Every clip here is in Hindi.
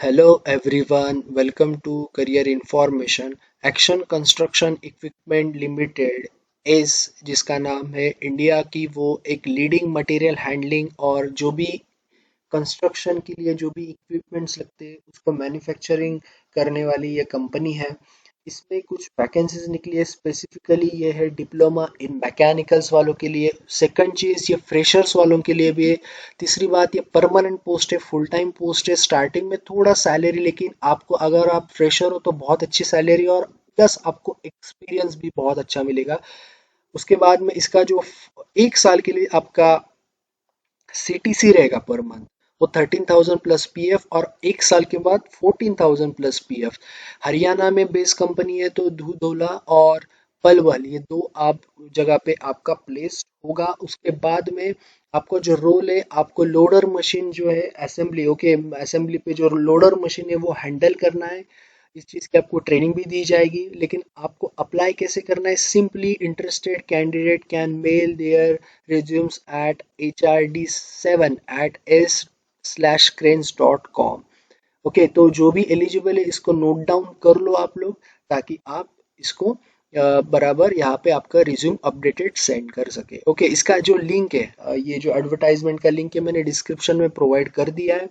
Hello everyone, welcome to Career Information. Action construction equipment limited इस जिसका नाम है इंडिया की वो एक लीडिंग मटेरियल हैंडलिंग और जो भी कंस्ट्रक्शन के लिए जो भी इक्विपमेंट्स लगते हैं उसको मैन्युफैक्चरिंग करने वाली ये कंपनी है। इसमें कुछ वैकेंसीज निकली है, स्पेसिफिकली ये है डिप्लोमा इन मैकेनिकल्स वालों के लिए। सेकंड चीज़ ये फ्रेशर्स वालों के लिए भी है। तीसरी बात ये परमानेंट पोस्ट है, फुल टाइम पोस्ट है। स्टार्टिंग में थोड़ा सैलरी, लेकिन आपको अगर आप फ्रेशर हो तो बहुत अच्छी सैलरी और प्लस आपको एक्सपीरियंस भी बहुत अच्छा मिलेगा। उसके बाद में इसका जो 1 साल के लिए आपका सीटीसी रहेगा पर मंथ, वो 13,000 प्लस पीएफ, और 1 साल के बाद 14,000 प्लस पीएफ। हरियाणा में बेस कंपनी है तो धूधोला और पलवल, ये दो आप जगह पे आपका प्लेस होगा। उसके बाद में आपको जो रोल है, आपको लोडर मशीन जो है असेंबली, ओके, असेंबली पे जो लोडर मशीन है वो हैंडल करना है। इस चीज़ की आपको ट्रेनिंग भी दी जाएगी। लेकिन आपको अप्लाई कैसे करना है? Simply interested candidate can mail their resumes at hrd7@s/cranes.com। Okay, तो जो भी एलिजिबल है इसको नोट डाउन कर लो आप लोग, ताकि आप इसको बराबर यहाँ पे आपका रिज्यूम अपडेटेड सेंड कर सके। ओके, इसका जो लिंक है, ये जो एडवर्टाइजमेंट का लिंक है मैंने डिस्क्रिप्शन में प्रोवाइड कर दिया है।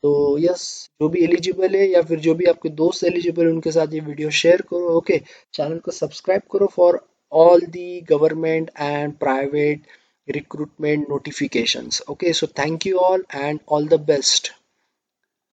तो यस, जो भी एलिजिबल है या फिर जो भी आपके दोस्त एलिजिबल है उनके साथ ये वीडियो शेयर करो। ओके, चैनल को सब्सक्राइब करो for all the government and private recruitment notifications. Okay, so thank you all and all the best.